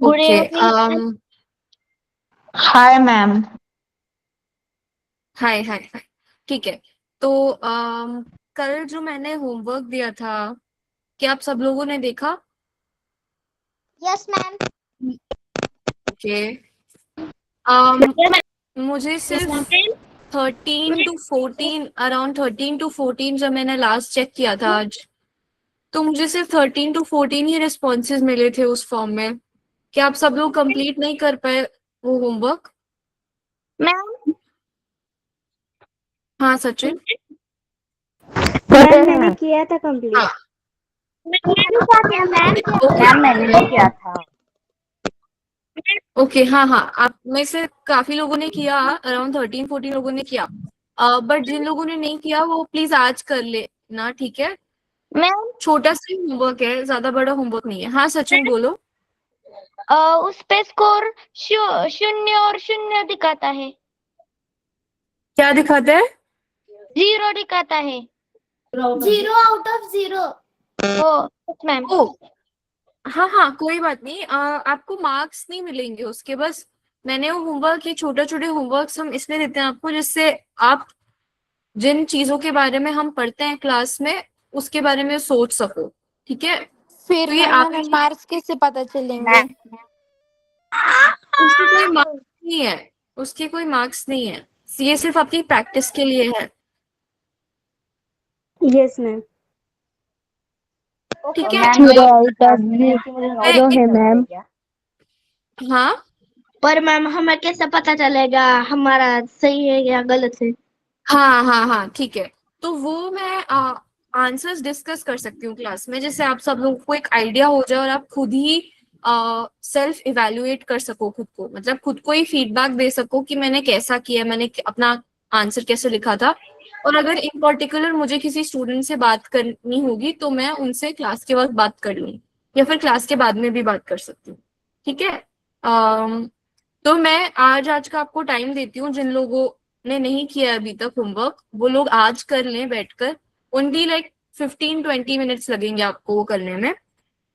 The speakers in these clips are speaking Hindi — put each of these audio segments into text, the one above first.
Good okay evening. Hi, ma'am. हाय हाय हाय। ठीक है। तो कल जो मैंने होमवर्क दिया था, क्या आप सब लोगों ने देखा? Yes, ma'am. Okay. um, Yes, मुझे सिर्फ ma'am. 13 to 14, अराउंड 13 to 14 जब मैंने लास्ट चेक किया था आज, तो मुझे सिर्फ 13 to 14 ही रिस्पॉन्सेज मिले थे उस फॉर्म में। क्या आप सब लोग कंप्लीट नहीं कर पाए वो होमवर्क? Ma'am. हाँ सचिन। मैम मैंने किया था कंप्लीट। हाँ मैंने भी क्या किया मैम? ओके मैम मैंने भी किया था। ओके। हाँ हाँ, आप में से काफी लोगों ने किया, अराउंड 13 14 लोगों ने किया। बट जिन लोगों ने नहीं किया वो प्लीज आज कर ले ना, ठीक है? मैम छोटा सा होमवर्क है, ज्यादा बड़ा होमवर्क नहीं है। हाँ सचिन बोलो। उस पे स्कोर शून्य और शून्य दिखाता है। क्या दिखाता है? 0 दिखाता है। 0 out of 0। ओ मैम। ओ हाँ हाँ, कोई बात नहीं। आपको मार्क्स नहीं मिलेंगे उसके, बस मैंने वो होमवर्क, ये छोटे छोटे होमवर्क्स हम इसलिए देते हैं आपको, जिससे आप जिन चीजों के बारे में हम पढ़ते हैं क्लास में उसके बारे में सोच सको, ठीक है? फिर तो ये मैम हमें आपकी, मार्क्स कैसे पता चलेंगे? मैम उसके कोई मार्क्स नहीं है, उसके कोई मार्क्स नहीं है, ये सिर्फ आपकी प्रैक्टिस के लिए है। Yes ma'am. ठीक है। मैम जीरो मुझे आउट ऑफ जीरो है मैम। हाँ पर मैम हमें कैसे पता चलेगा हमारा सही है या गलत है? हाँ हाँ हाँ, ठीक है। तो वो मैं आंसर्स डिस्कस कर सकती हूँ क्लास में, जैसे आप सब लोगों को एक आइडिया हो जाए और आप खुद ही सेल्फ इवेल्युएट कर सको खुद को, मतलब खुद को ही फीडबैक दे सको कि मैंने कैसा किया, मैंने अपना आंसर कैसे लिखा था। और अगर इन पर्टिकुलर मुझे किसी स्टूडेंट से बात करनी होगी तो मैं उनसे क्लास के वक्त बात कर लूँ, या फिर क्लास के बाद में भी बात कर सकती हूँ, ठीक है? तो मैं आज का आपको टाइम देती हूँ, जिन लोगों ने नहीं किया अभी तक होमवर्क वो लोग आज कर लें बैठकर। ओनली लाइक 15 20 मिनट्स लगेंगे आपको वो करने में,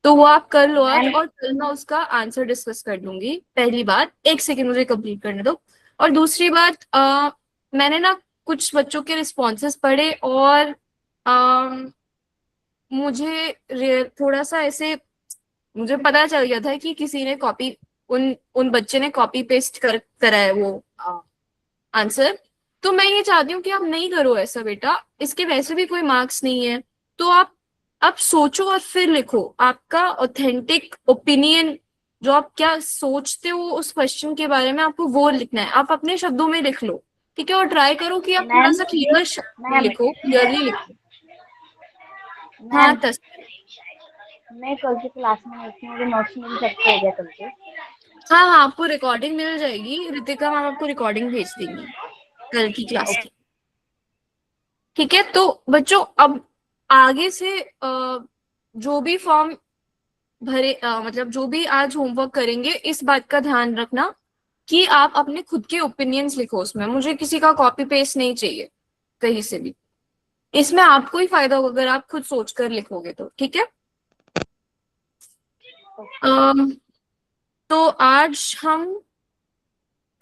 तो वो आप कर लो आज, मैम और कल मैं उसका आंसर डिस्कस कर लूंगी। पहली बात, एक सेकेंड मुझे कंप्लीट करने दो। और दूसरी बात, मैंने ना कुछ बच्चों के रिस्पॉन्सेस पढ़े, और मुझे थोड़ा सा ऐसे मुझे पता चल गया था कि किसी ने कॉपी, उन उन बच्चे ने कॉपी पेस्ट करा है वो आंसर। तो मैं ये चाहती हूँ कि आप नहीं करो ऐसा बेटा, इसके वैसे भी कोई मार्क्स नहीं है। तो आप सोचो और फिर लिखो आपका ऑथेंटिक ओपिनियन, जो आप क्या सोचते हो उस क्वेश्चन के बारे में, आपको वो लिखना है। आप अपने शब्दों में लिख लो, ठीक है? और ट्राई करो कि आप थोड़ा मैम सा क्लियर मैम लिखो, क्लियरली लिखो। हाँ मैम मैं कल की क्लास में आई थी, मुझे नोट्स मिल सकते हैं क्या कल के? हाँ हाँ, आपको रिकॉर्डिंग मिल जाएगी, रितिका मैम आपको रिकॉर्डिंग भेज देंगी कल की क्लास की, ठीक है? तो बच्चों अब आगे से जो भी फॉर्म भरे, मतलब जो भी आज होमवर्क करेंगे, इस बात का ध्यान रखना कि आप अपने खुद के ओपिनियंस लिखो उसमें, मुझे किसी का कॉपी पेस्ट नहीं चाहिए कहीं से भी। इसमें आपको ही फायदा होगा अगर आप खुद सोच कर लिखोगे तो, ठीक है? अम, तो आज हम,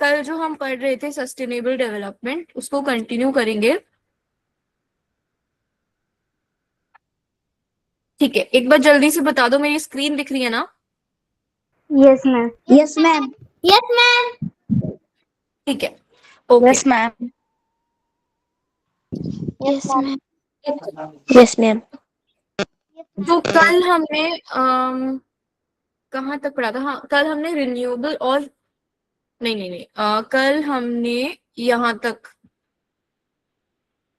कल जो हम पढ़ रहे थे सस्टेनेबल डेवलपमेंट, उसको कंटिन्यू करेंगे, ठीक है? एक बार जल्दी से बता दो, मेरी स्क्रीन दिख रही है ना? Yes ma'am. Yes ma'am. Yes ma'am. ठीक है, okay. Yes ma'am. Yes ma'am. Yes ma'am. तो कल हमने कहाँ तक पढ़ा था? हाँ, कल हमने रिन्यूएबल और, नहीं नहीं नहीं, कल हमने यहाँ तक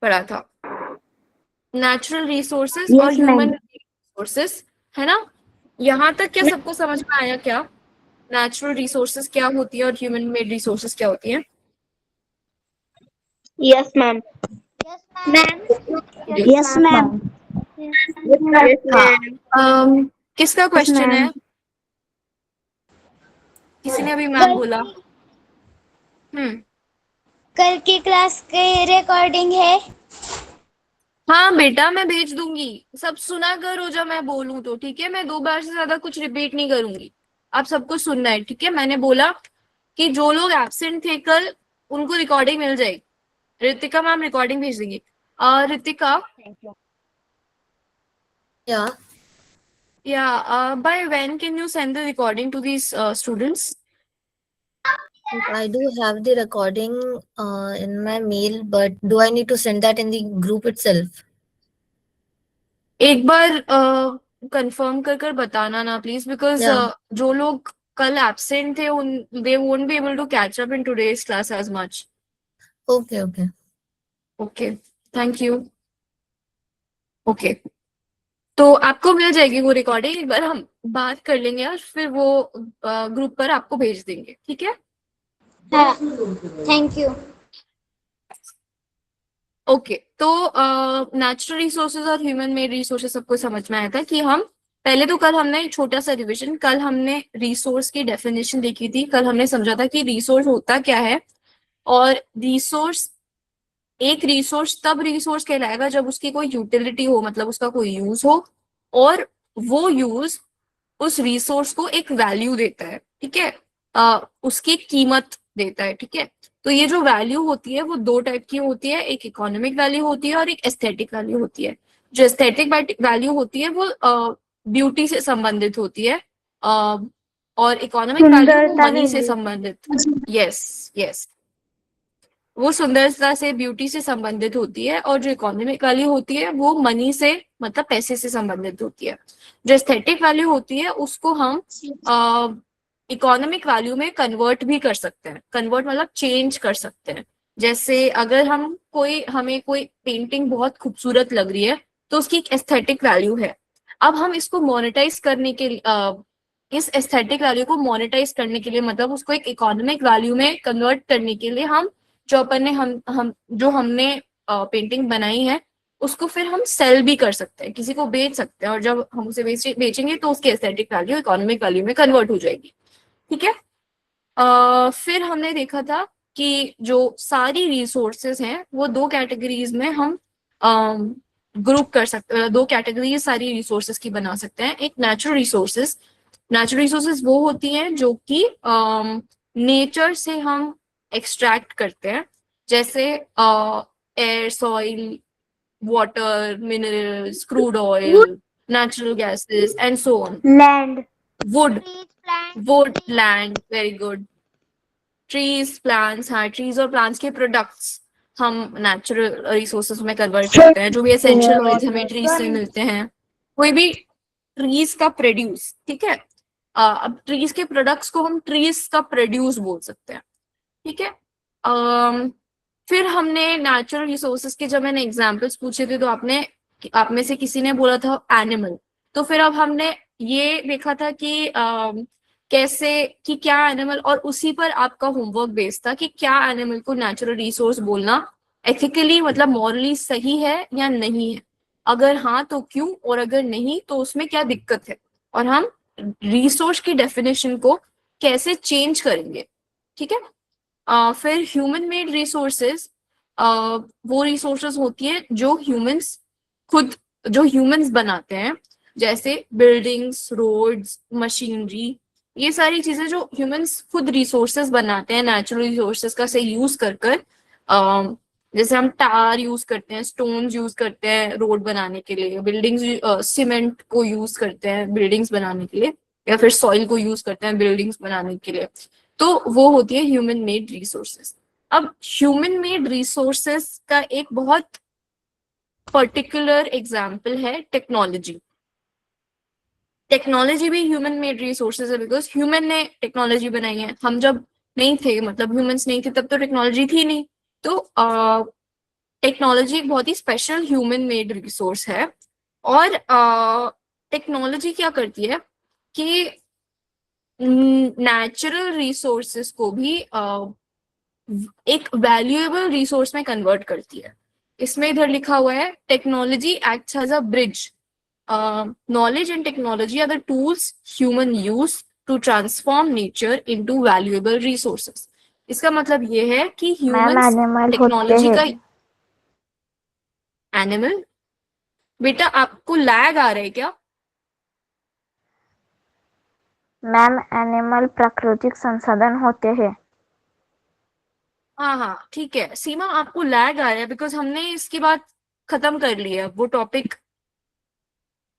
पढ़ा था, नेचुरल रिसोर्सेस और यस मैम। ह्यूमन रिसोर्सेस, है ना? यहाँ तक क्या सबको समझ में आया? क्या नेचुरल रिसोर्सेस क्या होती है और ह्यूमन मेड रिसोर्सेस क्या होती है? Yes ma'am. Yes ma'am. Yes ma'am. हाँ। किसका यस क्वेश्चन मैम। है? किसी ने अभी मैम कल बोला। की हम्म। कल की क्लास की रिकॉर्डिंग है। हाँ बेटा, मैं भेज दूंगी, सब सुना करो जब मैं बोलूं तो, ठीक है? मैं 2 बार से ज्यादा कुछ रिपीट नहीं करूंगी। आप सबको सुनना है, ठीक है? मैंने बोला कि जो लोग एब्सेंट थे कल उनको रिकॉर्डिंग मिल जाएगी। रितिका मैम रिकॉर्डिंग भेज देंगी। Ritika, thank you. Yeah, by when can you send the recording to these students? I do have the recording in my mail, but do I need to send that in the group itself? एक बार कंफर्म कर बताना ना प्लीज, बिकॉज Yeah. जो लोग कल एब्सेंट थे उन they won't be able to catch up in today's class as much. Okay, okay. Okay, thank you. Okay, तो आपको मिल जाएगी वो रिकॉर्डिंग, एक बार हम बात कर लेंगे और फिर वो ग्रुप पर आपको भेज देंगे, ठीक है? Thank you. ओके, तो नेचुरल रिसोर्सेज और ह्यूमन मेड रिसोर्सेज सबको समझ में आया था कि हम पहले तो कल हमने एक छोटा सा रिविजन, कल हमने रिसोर्स की डेफिनेशन देखी थी। कल हमने समझा था कि रिसोर्स होता क्या है, और रिसोर्स एक रिसोर्स तब रिसोर्स कहलाएगा जब उसकी कोई यूटिलिटी हो, मतलब उसका कोई यूज हो, और वो यूज उस रिसोर्स को एक वैल्यू देता है, ठीक है? उसकी कीमत देता है, ठीक है? तो ये जो वैल्यू होती है वो दो टाइप की होती है, एक इकोनॉमिक वैल्यू होती है और एक एस्थेटिक वैल्यू होती है। जो एस्थेटिक वैल्यू होती है वो ब्यूटी से संबंधित होती है, और इकोनॉमिक वैल्यू वो सुंदरता मनी से वैल्यू। संबंधित। यस यस, वो सुंदरता से, ब्यूटी से संबंधित होती है, और जो इकोनॉमिक वैल्यू होती है वो मनी से, मतलब पैसे से संबंधित होती है। जो एस्थेटिक वैल्यू होती है उसको हम इकोनॉमिक वैल्यू में कन्वर्ट भी कर सकते हैं। कन्वर्ट मतलब चेंज कर सकते हैं। जैसे अगर हमें कोई पेंटिंग बहुत खूबसूरत लग रही है तो उसकी एक एस्थेटिक वैल्यू है। अब हम इसको मोनेटाइज करने के इस एस्थेटिक वैल्यू को मोनेटाइज करने के लिए, मतलब उसको एक इकोनॉमिक वैल्यू में कन्वर्ट करने के लिए हम जो अपन ने हम जो हमने पेंटिंग बनाई है उसको फिर हम सेल भी कर सकते हैं, किसी को बेच सकते हैं, और जब हम उसे बेचेंगे तो उसकी एस्थेटिक वैल्यू इकोनॉमिक वैल्यू में कन्वर्ट हो जाएगी, ठीक है? फिर हमने देखा था कि जो सारी रिसोर्सेज हैं वो दो कैटेगरीज में हम ग्रुप कर सकते हैं। दो कैटेगरीज सारी रिसोर्सेज की बना सकते हैं। एक नेचुरल रिसोर्सेज, नेचुरल रिसोर्सेज वो होती हैं जो कि नेचर से हम एक्सट्रैक्ट करते हैं, जैसे air, soil, water, minerals, crude oil, natural gases and so on. Land. Wood, land, very good. Trees, plants, हाँ, trees और plants के products हम natural resources में convert करते हैं। जो भी essential oils हमें trees से मिलते हैं, कोई भी trees का produce, ठीक है? अब trees के products को हम trees का produce बोल सकते हैं, ठीक है? फिर हमने नेचुरल रिसोर्सेज के जब मैंने एग्जांपल्स पूछे थे तो आप में से किसी ने बोला था एनिमल। तो फिर अब हमने ये देखा था कि कैसे कि क्या एनिमल, और उसी पर आपका होमवर्क बेस्ड था कि क्या एनिमल को नेचुरल रिसोर्स बोलना एथिकली, मतलब मॉरली सही है या नहीं है। अगर हाँ तो क्यों, और अगर नहीं तो उसमें क्या दिक्कत है, और हम रिसोर्स की डेफिनेशन को कैसे चेंज करेंगे, ठीक है? फिर ह्यूमन मेड रिसोर्सेज, वो रिसोर्सेज होती है जो ह्यूमंस बनाते हैं, जैसे बिल्डिंग्स, रोड्स, मशीनरी, ये सारी चीजें जो ह्यूमंस खुद रिसोर्सेज बनाते हैं नेचुरल रिसोर्सेज का से यूज कर जैसे हम टार यूज करते हैं, स्टोन्स यूज करते हैं रोड बनाने के लिए, बिल्डिंग्स, सीमेंट को यूज करते हैं बिल्डिंग्स बनाने के लिए, या फिर सॉइल को यूज करते हैं बिल्डिंग्स बनाने के लिए। तो वो होती है ह्यूमन मेड रिसोर्सेज। अब ह्यूमन मेड रिसोर्सेज का एक बहुत पर्टिकुलर एग्जाम्पल है टेक्नोलॉजी। टेक्नोलॉजी भी ह्यूमन मेड रिसोर्सेज है, बिकॉज ह्यूमन ने टेक्नोलॉजी बनाई है। हम जब नहीं थे, मतलब ह्यूमंस नहीं थे, तब तो टेक्नोलॉजी थी नहीं। तो टेक्नोलॉजी एक बहुत ही स्पेशल ह्यूमन मेड रिसोर्स है। और टेक्नोलॉजी क्या करती है कि नेचुरल रिसोर्सेस को भी एक वैल्यूएबल रिसोर्स में कन्वर्ट करती है। इसमें इधर लिखा हुआ है technology acts as a bridge. knowledge and technology are the tools human use to transform nature into valuable resources. इसका मतलब ये है कि मैम humans एनिमल होते टेक्नोलॉजी का हैं। एनिमल। बेटा आपको लैग आ रहा है क्या? मैम एनिमल प्राकृतिक संसाधन होते हैं। हाँ हाँ ठीक है सीमा, आपको लैग आ रहा है बिकॉज हमने इसकी बात खत्म कर ली है। वो टॉपिक,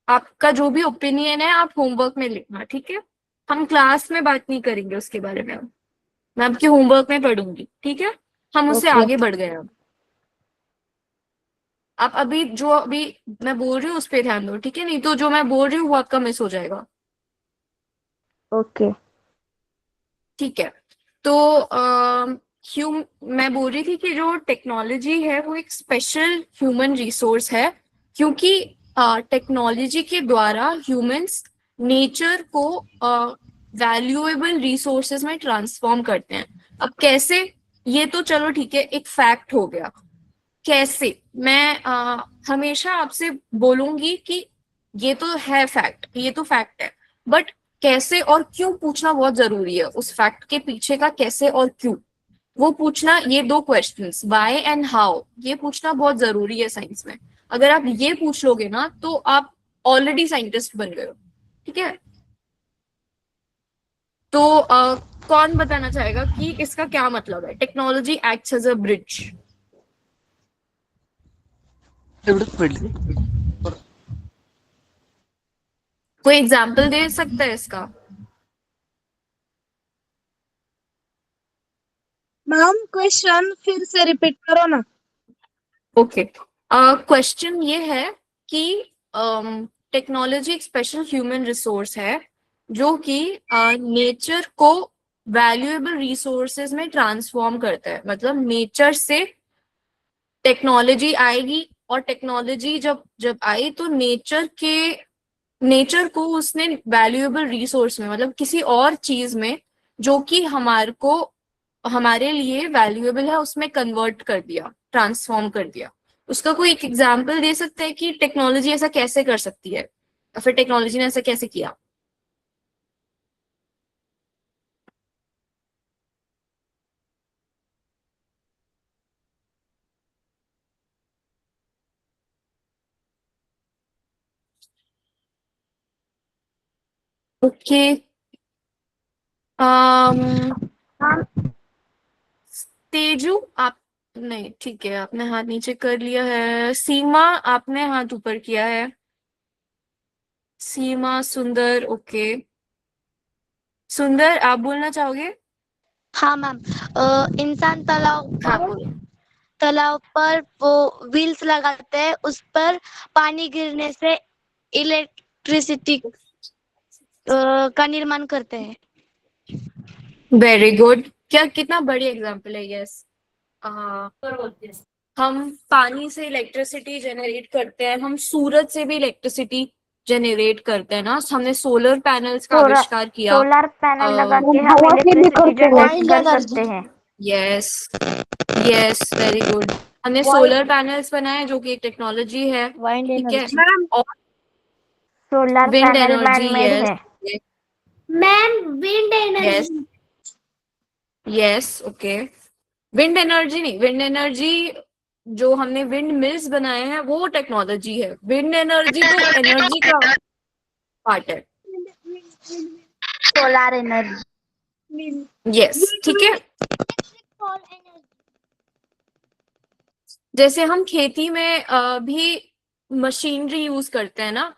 आपका जो भी ओपिनियन है आप होमवर्क में लिखना, ठीक है? हम क्लास में बात नहीं करेंगे उसके बारे में। अब मैं आपके होमवर्क में पढ़ूंगी, ठीक है? हम उससे ओके आगे बढ़ गए। अब आप अभी जो अभी मैं बोल रही हूँ उस पर ध्यान दो, ठीक है? नहीं तो जो मैं बोल रही हूँ वो आपका मिस हो जाएगा। ओके ठीक है। तो मैं बोल रही थी कि जो टेक्नोलॉजी है वो एक स्पेशल ह्यूमन रिसोर्स है, क्योंकि टेक्नोलॉजी के द्वारा ह्यूमंस नेचर को वैल्यूएबल रिसोर्सेज में ट्रांसफॉर्म करते हैं। अब कैसे, ये तो चलो ठीक है, एक फैक्ट हो गया। कैसे, मैं हमेशा आपसे बोलूंगी कि ये तो है फैक्ट, ये तो फैक्ट है, बट कैसे और क्यों पूछना बहुत जरूरी है। उस फैक्ट के पीछे का कैसे और क्यों वो पूछना, ये दो क्वेश्चंस व्हाई एंड हाउ, ये पूछना बहुत जरूरी है साइंस में। अगर आप ये पूछ लोगे ना तो आप ऑलरेडी साइंटिस्ट बन गए हो, ठीक है? तो कौन बताना चाहेगा कि इसका क्या मतलब है? Technology acts as a bridge. कोई एग्जाम्पल दे सकता है इसका? मैम क्वेश्चन फिर से रिपीट करो ना। ओके, क्वेश्चन ये है कि टेक्नोलॉजी एक स्पेशल ह्यूमन रिसोर्स है जो कि नेचर को वैल्यूएबल रिसोर्सेज में ट्रांसफॉर्म करता है। मतलब नेचर से टेक्नोलॉजी आएगी, और टेक्नोलॉजी जब जब आई तो नेचर को उसने वैल्यूएबल रिसोर्स में, मतलब किसी और चीज में जो कि हमारे लिए वैल्यूएबल है उसमें कन्वर्ट कर दिया, ट्रांसफॉर्म कर दिया। उसका कोई एक एग्जाम्पल दे सकते हैं कि टेक्नोलॉजी ऐसा कैसे कर सकती है, या फिर टेक्नोलॉजी ने ऐसा कैसे किया? ओके, तेजू आप, नहीं ठीक है, आपने हाथ नीचे कर लिया है। सीमा, आपने हाथ ऊपर किया है। सीमा, सुंदर, ओके। सुंदर, आप बोलना चाहोगे? हाँ मैम, इंसान हाँ बोलो। तालाब पर वो व्हील्स लगाते हैं, उस पर पानी गिरने से इलेक्ट्रिसिटी का निर्माण करते हैं। वेरी गुड, क्या कितना बढ़िया एग्जाम्पल है। यस, हम पानी से इलेक्ट्रिसिटी जनरेट करते हैं, हम सूरज से भी इलेक्ट्रिसिटी जनरेट करते हैं ना। हमने सोलर पैनल्स का आविष्कार किया। सोलर पैनल लगा के हम हवा से भी इलेक्ट्रिसिटी करते हैं। जनरेट कर सकते हैं। Yes, yes, very good. हमने सोलर पैनल्स बनाए जो कि एक टेक्नोलॉजी है, वाइंड ठीक है? एनर्जी। मैम और solar wind panel energy, man made yes, है। Ma'am wind yes, energy. Yes, okay. Wind energy नहीं, विंड एनर्जी जो हमने विंड मिल्स बनाए हैं वो टेक्नोलॉजी है। विंड एनर्जी तो एनर्जी का पार्ट है। Solar energy. यस, ठीक है। जैसे हम खेती में भी मशीनरी यूज करते हैं ना,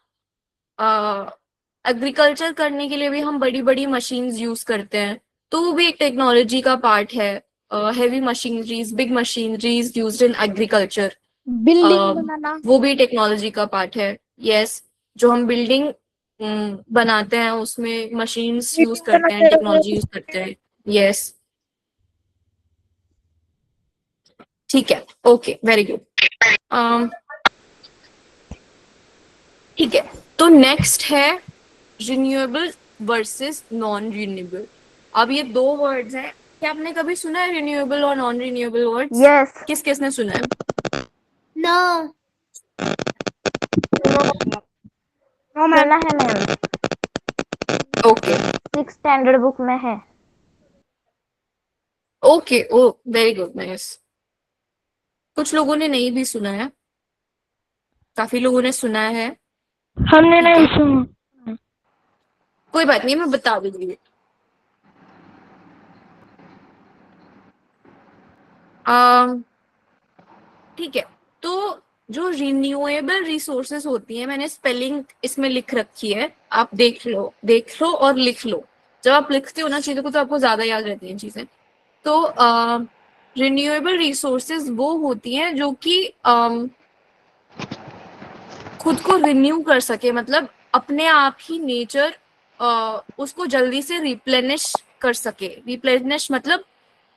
एग्रीकल्चर करने के लिए भी हम बड़ी बड़ी मशीन्स यूज करते हैं, तो वो भी एक टेक्नोलॉजी का पार्ट है। Heavy machineries, big machineries used in agriculture, building बनाना। वो भी टेक्नोलॉजी का पार्ट है। यस, जो हम बिल्डिंग बनाते हैं उसमें मशीन्स यूज करते हैं, टेक्नोलॉजी यूज करते हैं। यस, ठीक है, ओके, वेरी गुड। ठीक है, तो नेक्स्ट है रिन्यूएबल वर्सेस नॉन रिन्यूएबल। अब ये दो वर्ड्स हैं, क्या आपने कभी सुना है रिन्यूएबल और नॉन रिन्यूएबल वर्ड्स? यस। किस किसने सुना है? नो। No ma'am. सुना है ma'am, okay, 6th standard book में है। Okay, oh very good, nice. कुछ लोगों ने नहीं भी सुना है, काफी लोगों ने सुना है। हमने ठीक नहीं है, सुना। कोई बात नहीं, मैं बता दूंगी। ठीक है, तो जो रिन्यूएबल रिसोर्सेज होती हैं, मैंने स्पेलिंग इसमें लिख रखी है, आप देख लो और लिख लो। जब आप लिखते हो ना चीजों को तो आपको ज्यादा याद रहती हैं चीजें। तो रिन्यूएबल रिसोर्सेज वो होती हैं जो कि खुद को रिन्यू कर सके, मतलब अपने आप ही नेचर उसको जल्दी से रिप्लेनिश कर सके। रिप्लेनिश मतलब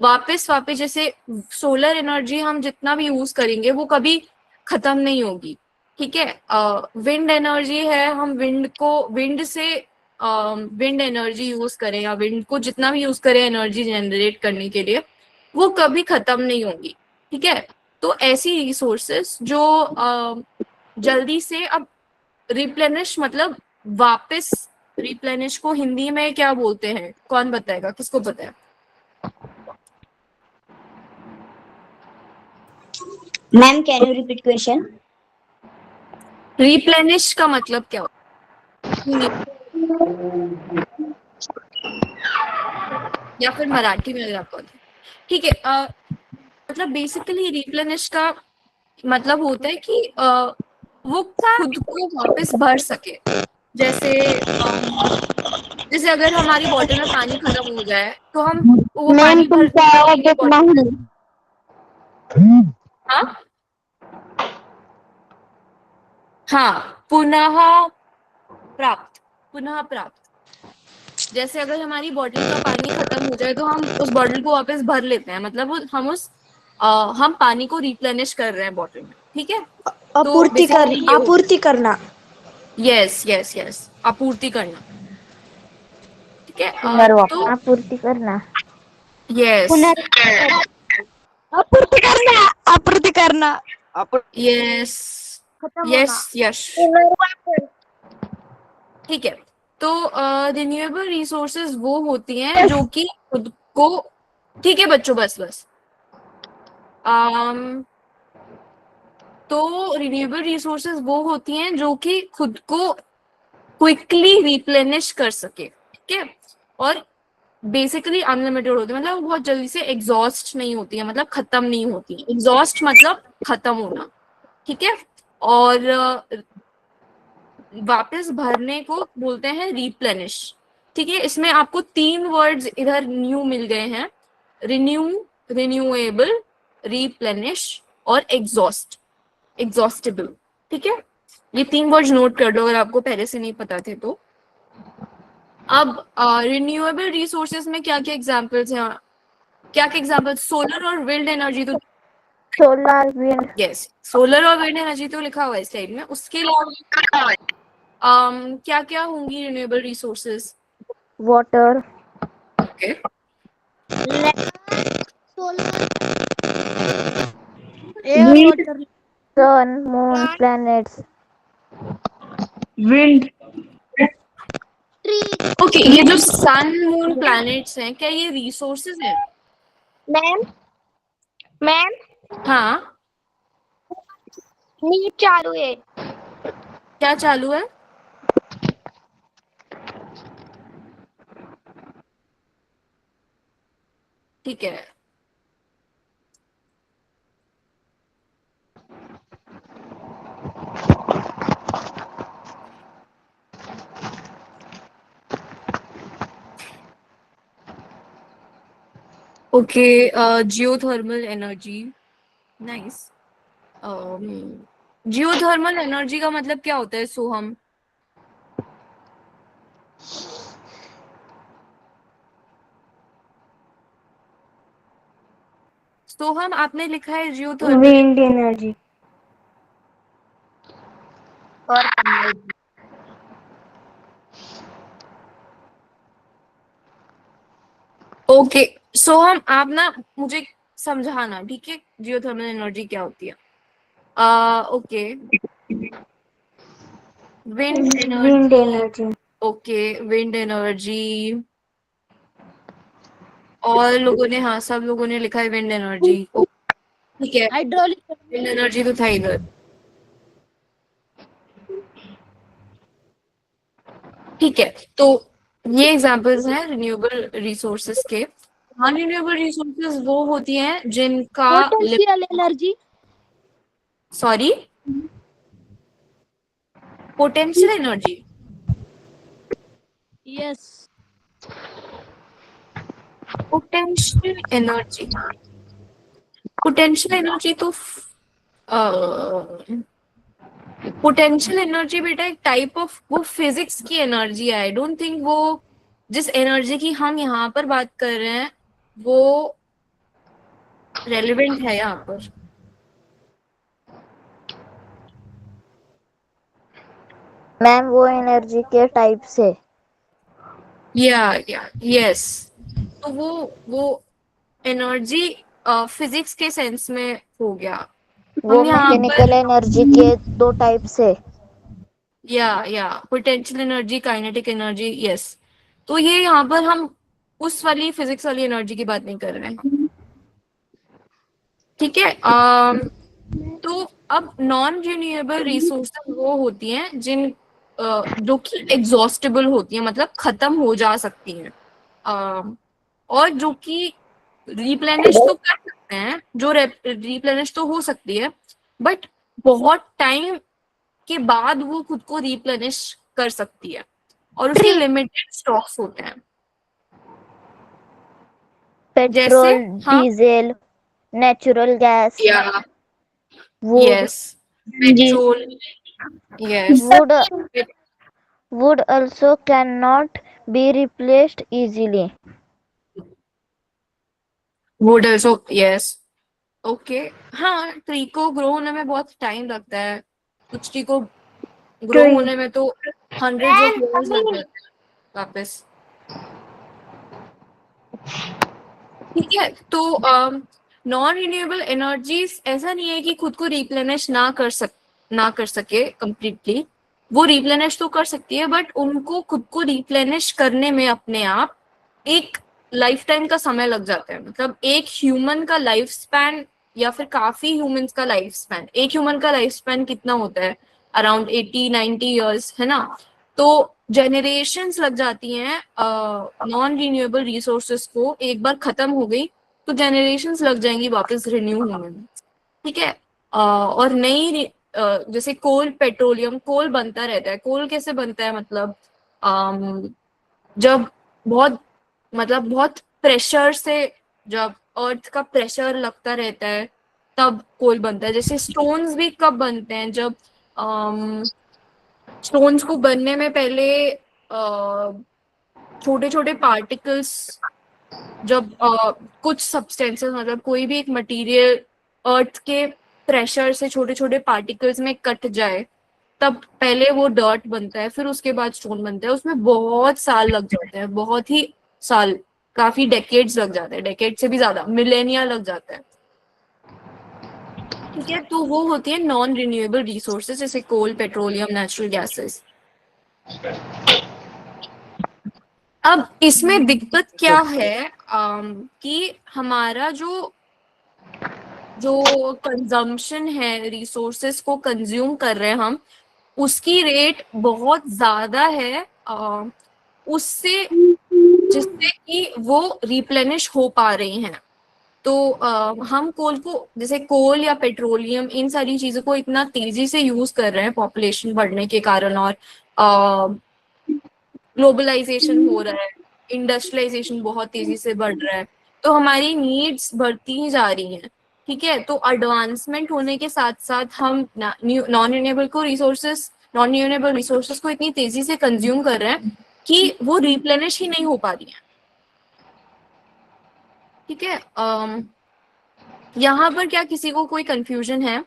वापस वापस, जैसे सोलर एनर्जी हम जितना भी यूज करेंगे वो कभी खत्म नहीं होगी, ठीक है। विंड एनर्जी है, हम विंड एनर्जी यूज करें या विंड को जितना भी यूज करें एनर्जी जनरेट करने के लिए, वो कभी खत्म नहीं होगी, ठीक है। तो ऐसी रिसोर्सेस जो जल्दी से अब रिप्लेनिश, मतलब वापस, रिप्लेनिश को हिंदी में क्या बोलते हैं, कौन बताएगा, किसको पता है? Ma'am can you repeat question? Replenish का मतलब क्या होता है? या फिर मराठी में अगर आपको आता है, ठीक है। मतलब बेसिकली रिप्लेनिश का मतलब होता है कि वो खुद को वापस भर सके। जैसे जैसे अगर हमारी बॉटल में पानी खत्म हो जाए तो हम वो मैम पानी भर तुमचा आवाज लेंगे येत बॉटल। नाही. हाँ हाँ, पुनः प्राप्त। जैसे अगर हमारी बॉटल का पानी खत्म हो जाए तो हम उस बॉटल को वापस भर लेते हैं, मतलब हम पानी को रिप्लेनिश कर रहे हैं बॉटल में, ठीक है। तो बेसिकली ये आपूर्ति करना. यस यस यस, आपूर्ति करना, ठीक है। तो आपूर्ति करना. यस आपूर्ति करना. यस यस यस, ठीक है। तो रिन्यूएबल रिसोर्सेज वो होती हैं जो कि खुद को, ठीक है बच्चों, बस बस। तो रिन्यूएबल रिसोर्सेज वो होती हैं जो कि खुद को क्विकली रिप्लेनिश कर सके, ठीक है। और बेसिकली अनलिमिटेड होती है, मतलब वो बहुत जल्दी से एग्जॉस्ट नहीं होती है, मतलब खत्म नहीं होती। एग्जॉस्ट मतलब खत्म होना, ठीक है। और वापस भरने को बोलते हैं रिप्लेनिश, ठीक है। इसमें आपको 3 वर्ड्स इधर न्यू मिल गए हैं, रिन्यू, रिन्यूएबल, रिप्लेनिश और एग्जॉस्टेबल, ठीक है। ये 3 वर्ड्स नोट कर लो अगर आपको पहले से नहीं पता थे तो। अब रिन्यूएबल रिसोर्सेज में क्या क्या एग्जांपल्स हैं, क्या क्या एग्जांपल? सोलर और विंड एनर्जी तो सोलर विंड यस, सोलर और विंड एनर्जी तो लिखा हुआ है इस टाइप में। उसके अलावा क्या क्या होंगी renewable resources? Water okay, air water sun moon planets wind okay, ये जो सन मून प्लैनेट्स हैं, क्या ये रिसोर्सेज हैं? मैम हाँ, नीट चालू है. क्या चालू है? ठीक है, okay. Geothermal energy, nice. Geothermal energy का मतलब क्या होता है सोहम? सोहम, आपने लिखा है जियोथर्मल। Wind energy. ओके, सोहम आप ना मुझे समझाना, ठीक है, जियोथर्मल एनर्जी क्या होती है। Okay, wind wind energy, energy. Okay, wind energy. और लोगों ने, हाँ सब लोगों ने लिखा है विंड एनर्जी, ठीक है। हाइड्रोलिक विंड एनर्जी तो था इधर, ठीक है। तो ये एग्जांपल्स हैं रिन्यूएबल रिसोर्सेज के। नॉन रिन्यूएबल रिसोर्सेज वो होती हैं जिनका potential energy. Sorry, potential energy. Yes. Potential energy, potential energy तो पोटेंशियल एनर्जी बेटा एक टाइप ऑफ, वो फिजिक्स की एनर्जी है। आई डोंट थिंक वो जिस एनर्जी की हम यहाँ पर बात कर रहे हैं वो रेलेवेंट है यहाँ पर। मैम वो एनर्जी के टाइप से। या यस, तो वो एनर्जी फिजिक्स के सेंस में हो गया। वो हम यहाँ मैकेनिकल पर एनर्जी के दो टाइप से। या potential energy, kinetic energy, yes. तो ये यहाँ पर हम उस वाली फिजिक्स वाली एनर्जी की बात नहीं कर रहे हैं, ठीक है। तो अब नॉन रिन्यूएबल रिसोर्सेज वो होती हैं जिन जो कि एग्जॉस्टेबल होती हैं, मतलब खत्म हो जा सकती हैं, और जो कि रिप्लेनिश तो कर सकते हैं, जो रिप्लेनिश तो हो सकती है, बट बहुत टाइम के बाद वो खुद को रिप्लेनिश कर सकती है, और उसके लिमिटेड स्टॉक्स होते हैं। जैसे petrol, diesel, natural gas, would. Yes, petrol, yes, Wood also cannot be replaced easily. Would also, yes, okay. हाँ, ट्री को ग्रो होने में बहुत टाइम लगता है, कुछ ट्री को ग्रो Tree. होने में तो हंड्रेड्स ऑफ इयर्स लग जाते हैं वापस, ठीक है। तो नॉन रिन्यूएबल एनर्जीज ऐसा नहीं है कि खुद को रिप्लेनिश ना कर सके कंप्लीटली, वो रिप्लेनिश तो कर सकती है, बट उनको खुद को रिप्लेनिश करने में अपने आप एक लाइफ टाइम का समय लग जाता है। मतलब एक ह्यूमन का लाइफ स्पैन, या फिर काफी ह्यूमंस का लाइफ स्पैन, एक ह्यूमन का लाइफ स्पैन कितना होता है, अराउंड 80-90 ईयर्स, है ना। तो जनरेशंस लग जाती हैं नॉन रिन्यूएबल रिसोर्सेज को, एक बार खत्म हो गई तो जनरेशंस लग जाएंगी वापस रिन्यू होने में, ठीक है। और नई जैसे कोल, पेट्रोलियम, कोल बनता रहता है। कोल कैसे बनता है, मतलब जब बहुत, मतलब बहुत प्रेशर से, जब अर्थ का प्रेशर लगता रहता है तब कोल बनता है। जैसे स्टोन्स भी कब बनते हैं, जब स्टोन्स को बनने में पहले छोटे छोटे पार्टिकल्स, जब कुछ सब्सटेंसेस, मतलब कोई भी एक मटेरियल अर्थ के प्रेशर से छोटे छोटे पार्टिकल्स में कट जाए, तब पहले वो डर्ट बनता है, फिर उसके बाद स्टोन बनता है। उसमें बहुत साल लग जाते हैं, बहुत ही साल, काफी डेकेड्स लग जाते हैं, डेकेड से भी ज्यादा, मिलेनिया लग जाता है, ठीक है। तो वो होती है नॉन रिन्यूएबल रिसोर्सेज, जैसे कोल, पेट्रोलियम, नेचुरल गैसेस। अब इसमें दिक्कत क्या है, कि हमारा जो कंजम्पशन है, रिसोर्सेज को कंज्यूम कर रहे हैं हम, उसकी रेट बहुत ज्यादा है उससे, जिससे कि वो रिप्लेनिश हो पा रही हैं। तो हम कोल को, जैसे कोल या पेट्रोलियम, इन सारी चीजों को इतना तेजी से यूज कर रहे हैं पॉपुलेशन बढ़ने के कारण, और ग्लोबलाइजेशन हो रहा है, इंडस्ट्रियलाइजेशन बहुत तेजी से बढ़ रहा है, तो हमारी नीड्स बढ़ती ही जा रही हैं, ठीक है। तो एडवांसमेंट होने के साथ साथ हम नॉन रिन्यूएबल रिसोर्सेज को इतनी तेजी से कंज्यूम कर रहे हैं कि वो रिप्लेनिश ही नहीं हो पा रही हैं, ठीक है। यहाँ पर क्या किसी को कोई कंफ्यूजन है?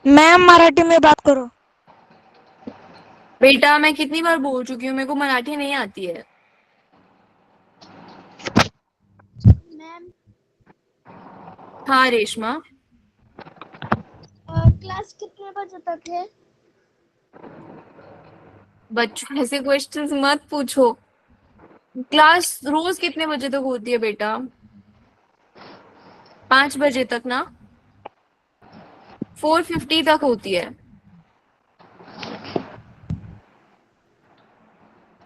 मैम मराठी में बात करो। बेटा मैं कितनी बार बोल चुकी हूँ, मेरे को मराठी नहीं आती है। मैम हाँ रेशमा, क्लास कितने बजे तक है? बच्चों ऐसे क्वेश्चंस मत पूछो। क्लास रोज कितने बजे तक होती है बेटा? 5 बजे तक ना, 4:50 तक होती है।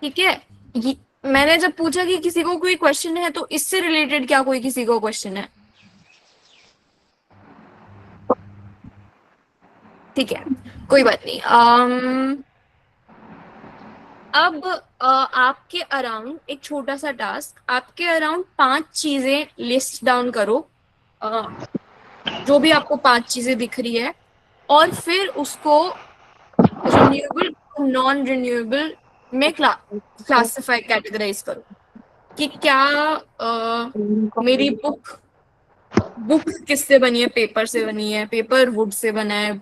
ठीक है। मैंने जब पूछा कि किसी को कोई क्वेश्चन है, तो इससे रिलेटेड क्या कोई किसी को क्वेश्चन है? ठीक है, कोई बात नहीं। अब आपके अराउंड एक छोटा सा टास्क, आपके अराउंड 5 चीजें लिस्ट डाउन करो, जो भी आपको 5 चीजें दिख रही है, और फिर उसको रिन्यूएबल नॉन रिन्यूएबल में क्लासिफाई कैटेगराइज करो कि क्या मेरी बुक किससे बनी है? पेपर से बनी है, पेपर वुड से बना है,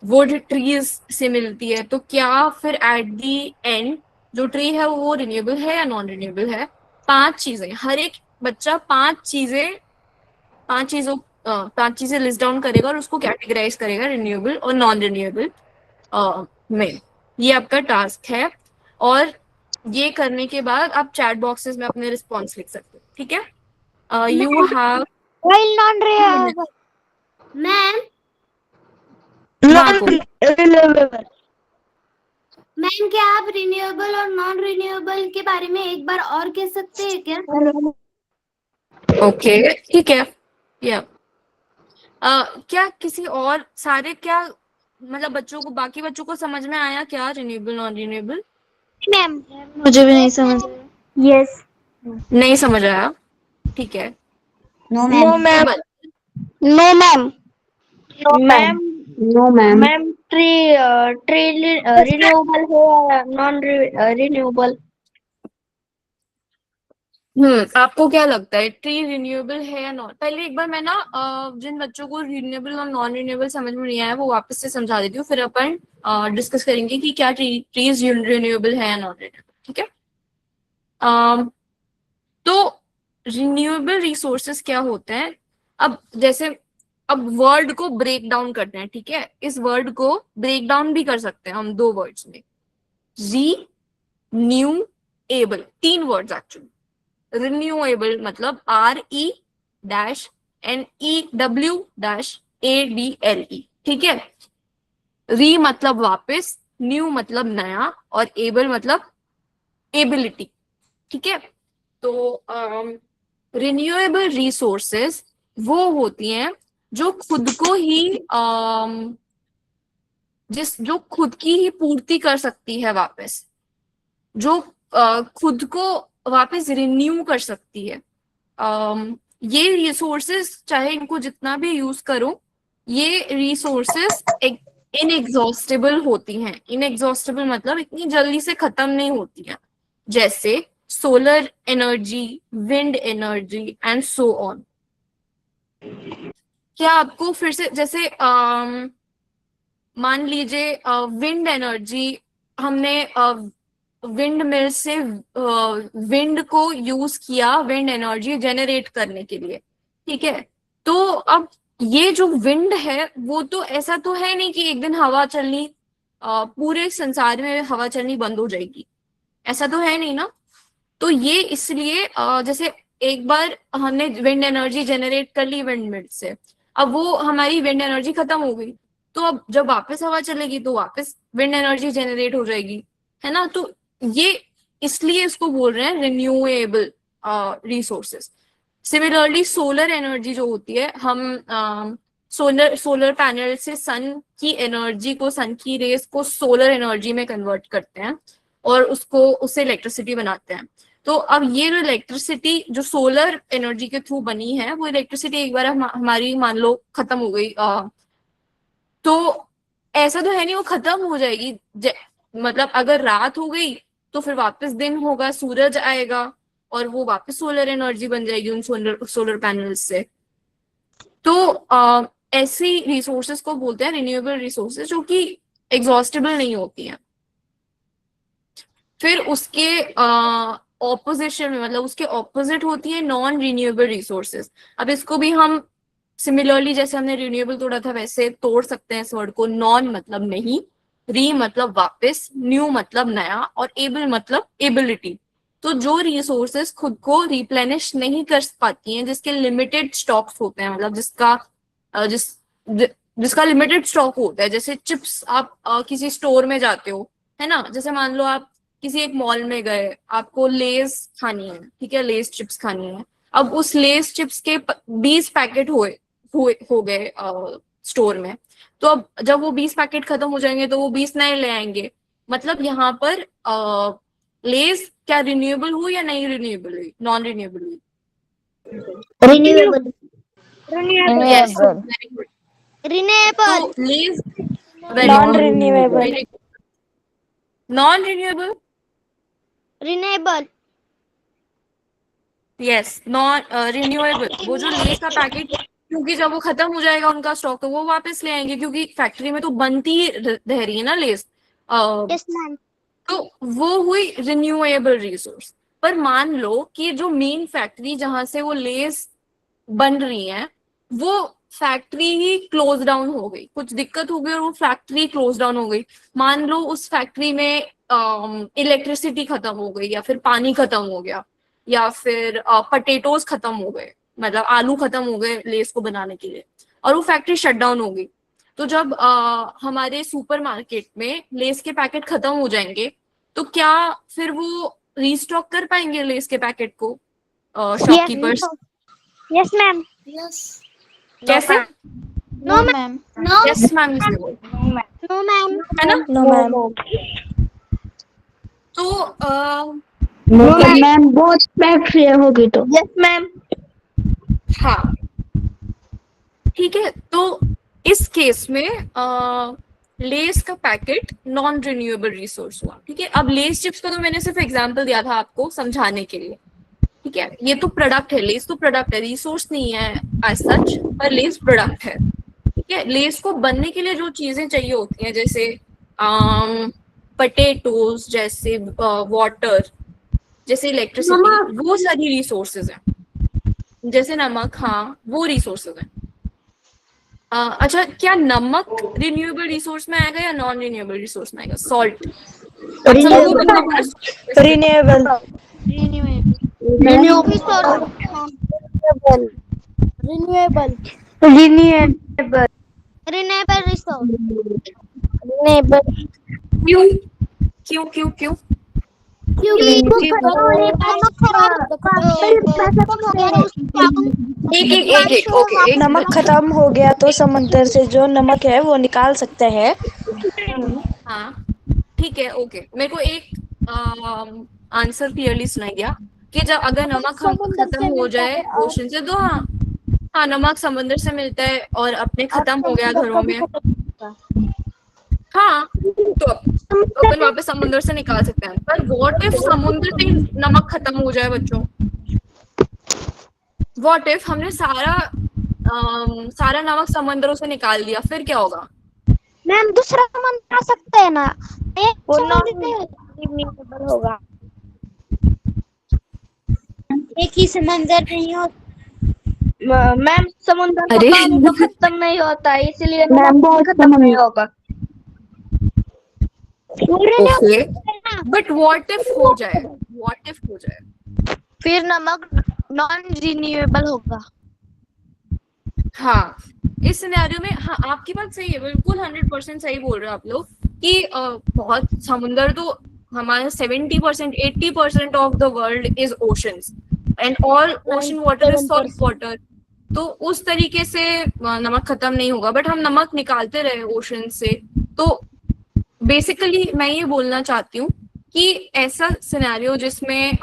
वुड ट्रीज से मिलती है, तो क्या फिर एट दी एंड जो ट्री है वो रिन्यूएबल है या नॉन रिन्यूएबल है? 5 चीजें, हर एक बच्चा 5 चीजें लिस्ट डाउन करेगा और उसको कैटेगराइज करेगा रिन्यूएबल और नॉन रिन्यूएबल में। ये आपका टास्क है, और ये करने के बाद आप चैट बॉक्सेस में अपने रिस्पॉन्स लिख सकते हो, ठीक है। You have while non-renewable ma'am renewable. Ma'am क्या आप रिन्यूएबल और नॉन रिन्यूएबल के बारे में एक बार और कह सकते हैं क्या? ओके, ठीक है। या क्या किसी और सारे क्या मतलब बच्चों को, बाकी बच्चों को समझ में आया क्या रिन्यूएबल नॉन रिन्यूएबल? मैम मुझे भी नहीं समझ यस। नहीं समझ आया? ठीक है। No no ma'am no ma'am ma'am no ma'am ma'am tree renewable है या नॉन रिन्यूएबल? आपको क्या लगता है ट्री रिन्यूएबल है या नॉन? पहले एक बार मैं ना जिन बच्चों को रिन्यूएबल और नॉन रिन्यूएबल समझ में नहीं आया वो वापस से समझा देती हूँ, फिर अपन डिस्कस करेंगे कि क्या ट्रीज रिन्यूएबल है या नॉन रिन्यूएबल, ठीक है। तो रिन्यूएबल रिसोर्सेज क्या होते हैं? अब जैसे अब वर्ड को ब्रेक डाउन करते हैं, ठीक है। इस वर्ड को ब्रेक डाउन भी कर सकते हैं हम 2 वर्ड्स में, रिन्यूएबल, 3 वर्ड्स एक्चुअली। रिन्यूएबल मतलब RENEWABLE, ठीक है। री मतलब वापस, न्यू मतलब नया, और एबल मतलब एबिलिटी, ठीक है। तो रिन्यूएबल रिसोर्सेज वो होती हैं जो खुद को ही जो खुद की ही पूर्ति कर सकती है वापस, जो खुद को वापस रिन्यू कर सकती है। ये रिसोर्सेज चाहे इनको जितना भी यूज करो, ये रिसोर्सेज इनएग्जॉस्टेबल होती हैं। इनएग्जॉस्टेबल मतलब इतनी जल्दी से खत्म नहीं होती हैं, जैसे solar energy, wind energy and so on. क्या आपको फिर से जैसे मान लीजिए विंड एनर्जी, हमने विंड मिल से विंड को यूज किया विंड एनर्जी जनरेट करने के लिए, ठीक है। तो अब ये जो विंड है वो तो ऐसा तो है नहीं कि एक दिन हवा चलनी, पूरे संसार में हवा चलनी बंद हो जाएगी, ऐसा तो है नहीं ना। तो ये इसलिए जैसे एक बार हमने विंड एनर्जी जनरेट कर ली विंड मिल से, अब वो हमारी विंड एनर्जी खत्म हो गई, तो अब जब वापस हवा चलेगी तो वापस विंड एनर्जी जनरेट हो जाएगी, है ना। तो ये इसलिए इसको बोल रहे हैं renewable resources. Similarly solar energy जो होती है, हम सोलर पैनल से सन की एनर्जी को, सन की रेस को सोलर एनर्जी में कन्वर्ट करते हैं और उससे इलेक्ट्रिसिटी बनाते हैं। तो अब ये जो इलेक्ट्रिसिटी जो सोलर एनर्जी के थ्रू बनी है, वो इलेक्ट्रिसिटी एक बार हमारी मान लो खत्म हो गई, तो ऐसा तो है नहीं वो खत्म हो जाएगी। मतलब अगर रात हो गई तो फिर वापस दिन होगा, सूरज आएगा और वो वापस सोलर एनर्जी बन जाएगी उन सोलर पैनल्स से। तो ऐसी रिसोर्सेज को बोलते हैं रिन्यूएबल रिसोर्सेज, जो कि एग्जॉस्टेबल नहीं होती हैं। फिर उसके ऑपोजिशन में, मतलब उसके ऑपोजिट होती है नॉन रिन्यूएबल रिसोर्सेज। अब इसको भी हम सिमिलरली जैसे हमने रिन्यूएबल तोड़ा था वैसे तोड़ सकते हैं इस वर्ड को। नॉन मतलब नहीं, री मतलब वापस, न्यू मतलब नया, और एबल मतलब एबिलिटी। तो जो रिसोर्सेज खुद को रिप्लेनिश नहीं कर पाती हैं, जिसके लिमिटेड स्टॉक्स होते हैं, मतलब जिसका लिमिटेड स्टॉक होता है, जैसे चिप्स, आप किसी स्टोर में जाते हो, है ना, जैसे मान लो आप किसी एक मॉल में गए, आपको लेस खानी है, ठीक है, लेस चिप्स खानी है। अब उस लेस चिप्स के 20 पैकेट हो गए स्टोर में, तो अब जब वो 20 पैकेट खत्म हो जाएंगे तो वो 20 नए ले आएंगे। मतलब यहाँ पर लेस क्या रिन्यूएबल हुई या नहीं रिन्यूएबल हुई, नॉन रिन्यूएबल हुई? Renewable Yes, very good. Renewable तो less non renewable non renewable, renewable yes non renewable. वो जो लेस का पैकेट, क्योंकि जब वो खत्म हो जाएगा उनका स्टॉक तो वो वापस ले आएंगे, क्योंकि फैक्ट्री में तो बनती ही रह रही है ना लेस। यस मैम तो वो हुई रिन्यूएबल रिसोर्स। पर मान लो कि जो मेन फैक्ट्री जहां से वो लेस बन रही है वो फैक्ट्री ही क्लोज डाउन हो गई, कुछ दिक्कत हो गई और वो फैक्ट्री क्लोज डाउन हो गई। मान लो उस फैक्ट्री में इलेक्ट्रिसिटी खत्म हो गई, या फिर पानी खत्म हो गया, या फिर पटेटोज खत्म हो गए, मतलब आलू खत्म हो गए लेस को बनाने के लिए, और वो फैक्ट्री शट डाउन हो गई। तो जब हमारे सुपरमार्केट में लेस के पैकेट खत्म हो जाएंगे तो क्या फिर वो रीस्टॉक कर पाएंगे लेस के पैकेट को शॉपकीपर्स? यस मैम कैसे? No ma'am no yes ma'am, no ma'am है ना? नो मैम तो मैम बहुत फैक्ट्री होगी तो यस मैम हाँ ठीक है। तो इस केस में लेस का पैकेट नॉन रिन्यूएबल रिसोर्स हुआ, ठीक है। अब लेस चिप्स का तो मैंने सिर्फ एग्जांपल दिया था आपको समझाने के लिए, ठीक है। ये तो प्रोडक्ट है, लेस तो प्रोडक्ट है, रिसोर्स नहीं है एज सच, पर लेस प्रोडक्ट है, ठीक है। लेस को बनने के लिए जो चीजें चाहिए होती हैं, जैसे पटेटोज, जैसे वाटर, जैसे इलेक्ट्रिसिटी, वो सारी रिसोर्सेज हैं। जैसे नमक, हाँ वो रिसोर्सेज हैं। अच्छा, क्या नमक रिन्यूएबल रिसोर्स में आएगा या नॉन रिन्यूएबल रिसोर्स में आएगा? सॉल्ट रिन्यूएबल रिन्यूएबल रिसोर्स क्यों क्यों क्यों? एक ओके, नमक खत्म हो गया तो समंदर से जो नमक है वो निकाल सकते हैं। हाँ ठीक है, ओके। मेरे को एक आंसर क्लियरली सुनाई दिया कि जब अगर नमक खत्म हो जाए ओशन से, तो हाँ नमक समंदर से मिलता है और अपने खत्म हो गया घरों में, हाँ तो अपन वापस समुद्र से निकाल सकते हैं। पर व्हाट इफ समुद्र से नमक खत्म हो जाए बच्चों? व्हाट इफ हमने सारा नमक समंदरों से निकाल दिया, फिर क्या होगा? मैम दूसरा समंदर आ सकता है ना, एक समंदर होगा, एक ही समंदर नहीं हो मैम। समुद्र का पानी तो खत्म नहीं होता है, इसलिए नमक खत्म नहीं होगा। ओके, बट व्हाट इफ हो जाए? व्हाट इफ हो जाए? फिर नमक नॉन रिन्यूएबल होगा। हाँ इस सिनेरियो में, हाँ आपकी बात सही है, बिल्कुल 100% सही बोल रहे हो आप लोग कि बहुत समुंदर तो हमारा 70% 80% of the world is oceans and all ocean water is salt water. तो उस तरीके से नमक खत्म नहीं होगा, बट हम नमक निकालते रहे ओशन से। तो बेसिकली मैं ये बोलना चाहती हूँ कि ऐसा सिनेरियो जिसमें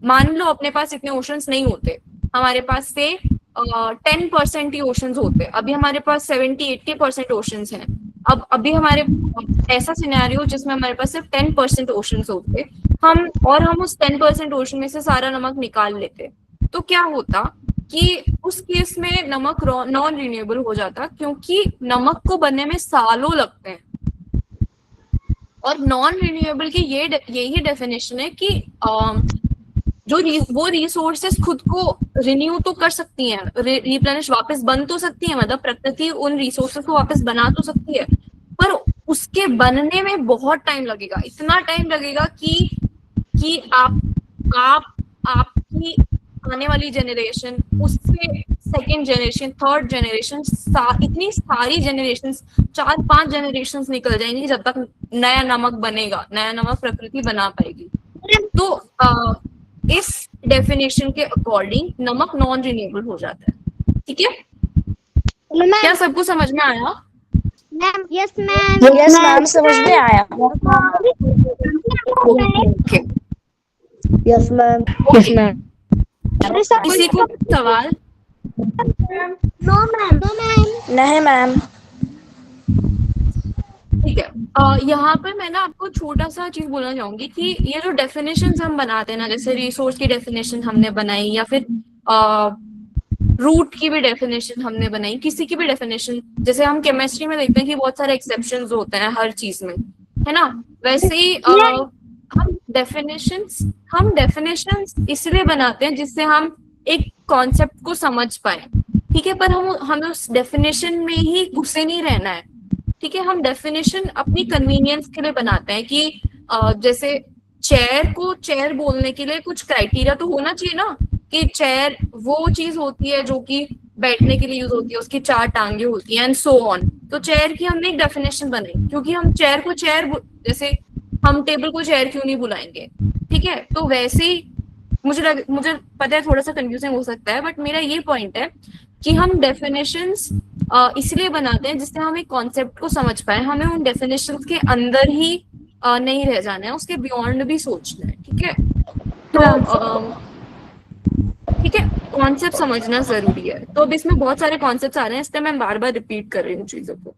मान लो अपने पास इतने ओशंस नहीं होते, हमारे पास से 10% ही ओशंस होते, अभी हमारे पास 70-80% ओशंस हैं। अब अभी हमारे ऐसा सिनेरियो जिसमें हमारे पास सिर्फ 10% ओशंस होते, हम उस 10% ओशन में से सारा नमक निकाल लेते, तो क्या होता कि उस केस में नमक नॉन रिन्यूएबल हो जाता, क्योंकि नमक को बनने में सालों लगते हैं। और नॉन रिन्यूएबल की यही डेफिनेशन है कि वो रिसोर्सेस खुद को रिन्यू तो कर सकती हैं, रिप्लेनिश वापस बन तो सकती है, मतलब प्रकृति उन रिसोर्सेस को वापस बना तो सकती है, पर उसके बनने में बहुत टाइम लगेगा। इतना टाइम लगेगा कि आपकी आने वाली जनरेशन उससे सेकेंड जनरेशन, थर्ड जनरेशन, इतनी सारी जनरेशन, 4-5 जनरेशन निकल जाएंगी जब तक नया नमक बनेगा, नया नमक प्रकृति बना पाएगी। तो इस डेफिनेशन के अकॉर्डिंग नमक नॉन रिन्यूएबल हो जाता है। ठीक है, क्या सबको समझ में आया? Ma'am yes ma'am. Yes ma'am, समझ में आया। Okay, yes ma'am. Okay. Ma'am. किसी को सवाल? No ma'am, no ma'am. नहीं मैम। ठीक है, यहाँ पर मैं ना आपको छोटा सा चीज बोलना चाहूंगी कि ये जो डेफिनेशंस हम बनाते हैं ना, जैसे रिसोर्स की डेफिनेशन हमने बनाई या फिर रूट की भी डेफिनेशन हमने बनाई, किसी की भी डेफिनेशन, जैसे हम केमिस्ट्री में देखते हैं कि बहुत सारे एक्सेप्शंस होते हैं हर चीज में, है ना? वैसे ही हम डेफिनेशंस इसलिए बनाते हैं जिससे हम एक कॉन्सेप्ट को समझ पाए। ठीक है, पर हमें उस डेफिनेशन में ही घुसे नहीं रहना है। ठीक है, हम डेफिनेशन अपनी कन्वीनियंस के लिए बनाते हैं कि जैसे चेयर को चेयर बोलने के लिए कुछ क्राइटेरिया तो होना चाहिए ना, कि चेयर वो चीज होती है जो कि बैठने के लिए यूज होती है, उसकी 4 टांगे होती हैं एंड सो ऑन। तो चेयर की हमने एक डेफिनेशन बनाई, क्योंकि हम चेयर को चेयर, जैसे हम टेबल को चेयर क्यों नहीं बुलाएंगे। ठीक है, तो वैसे ही मुझे पता है थोड़ा सा कंफ्यूजिंग हो सकता है, बट मेरा ये पॉइंट है कि हम डेफिनेशंस इसलिए बनाते हैं जिससे हम एक कॉन्सेप्ट को समझ पाए। हमें उन डेफिनेशंस के अंदर ही नहीं रह जाना है, उसके बियॉन्ड भी सोचना है। ठीक है, तो ठीक है, कॉन्सेप्ट समझना जरूरी है। तो अब इसमें बहुत सारे कॉन्सेप्ट्स आ रहे हैं, इसलिए मैं बार बार रिपीट कर रही हूँ चीजों को।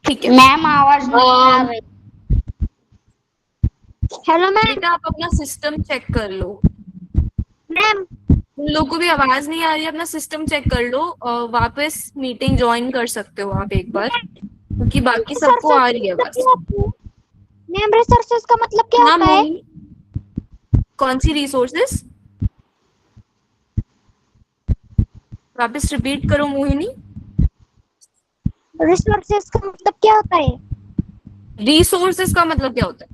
ठीक है मैम, आवाज नहीं आ रही। Hello ma'am. बेटा, आप अपना सिस्टम चेक कर लो। मैम उन लोगों को भी आवाज नहीं आ रही है, अपना सिस्टम चेक कर लो और वापस मीटिंग ज्वाइन कर सकते हो आप एक बार, क्योंकि बाकी सबको आ रही है बस। मैम, रिसोर्सेज का मतलब क्या हाँ होता है? मोहिनी, कौन सी रिसोर्सेस? वापस रिपीट करो मोहिनी। रिसोर्सेज का मतलब क्या होता है? रिसोर्सेस का मतलब क्या होता है?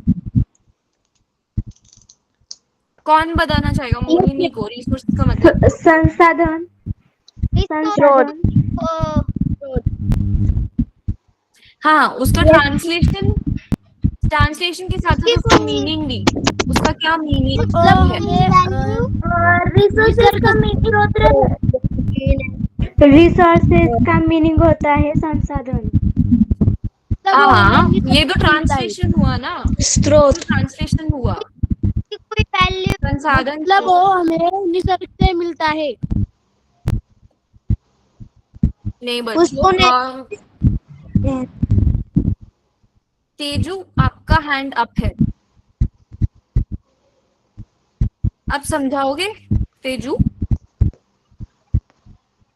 कौन बताना चाहेगा मोहिनी को रिसोर्सेज का मतलब? संसाधन। हाँ, उसका ट्रांसलेशन के साथ साथ उसका मीनिंग भी, उसका क्या मीनिंग है? रिसोर्सेज का मीनिंग होता है, रिसोर्सेज का मीनिंग होता है संसाधन। हाँ, ये तो ट्रांसलेशन हुआ ना, स्रोत। ट्रांसलेशन हुआ। कोई वैल्यू संसाधन मतलब वो हमें निसर्ग से मिलता है। नहीं उसको बच्चों, तेजू आपका हैंड अप है, आप समझाओगे तेजू?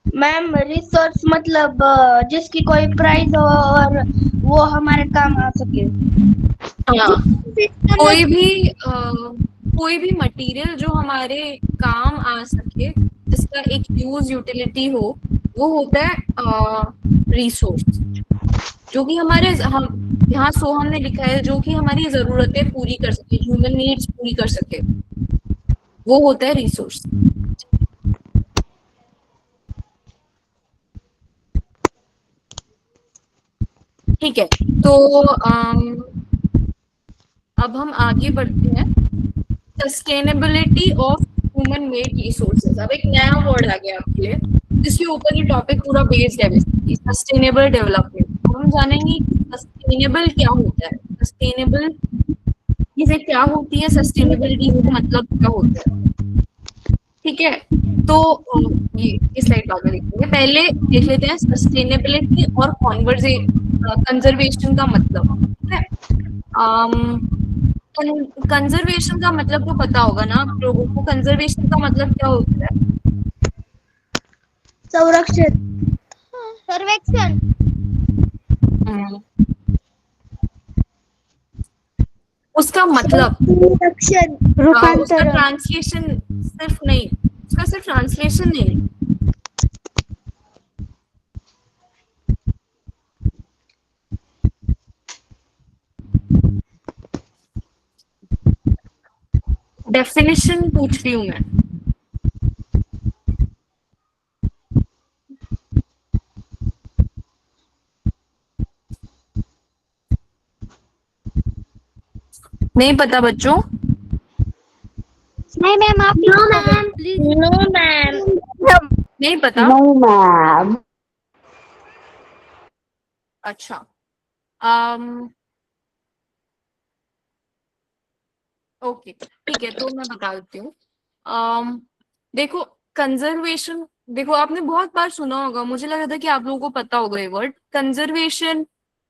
मैम, रिसोर्स मतलब जिसकी कोई प्राइस हो और वो हमारे काम आ सके। हाँ, कोई भी मटेरियल जो हमारे काम आ सके, जिसका एक यूज यूटिलिटी हो, वो होता है रिसोर्स, जो कि हमारे यहाँ हमने लिखा है, जो कि हमारी जरूरतें पूरी कर सके, ह्यूमन नीड्स पूरी कर सके, वो होता है रिसोर्स। ठीक है, तो अब हम आगे बढ़ते हैं। Sustainability of human made resources, अब एक नया वर्ड आ गया आपके लिए, जिसके ऊपर ये टॉपिक पूरा बेस्ड है, सस्टेनेबल डेवलपमेंट। हम जानेंगे सस्टेनेबल क्या होता है, सस्टेनेबल चीजें क्या होती है, सस्टेनेबिलिटी का मतलब क्या होता है। ठीक है, तो ये स्लाइड बाद में देखेंगे, पहले देख लेते हैं सस्टेनेबिलिटी और कंजर्वेशन का मतलब। ठीक है, कंजर्वेशन का मतलब तो पता होगा ना आप लोगों को, कंजर्वेशन का मतलब क्या होता है? संरक्षण। सर्वेक्षण। उसका मतलब संरक्षण। उसका ट्रांसलेशन सिर्फ नहीं, उसका सिर्फ ट्रांसलेशन नहीं, डेफिनेशन पूछ रही हूँ मैं। नहीं पता बच्चों? नहीं मैम, आप no ma'am. Please. No ma'am. नहीं पता? मैम। अच्छा। ओके ठीक है, तो मैं बता देती हूँ। देखो, कंजर्वेशन, देखो आपने बहुत बार सुना होगा, मुझे लग रहा था कि आप लोगों को पता होगा ये वर्ड कंजर्वेशन।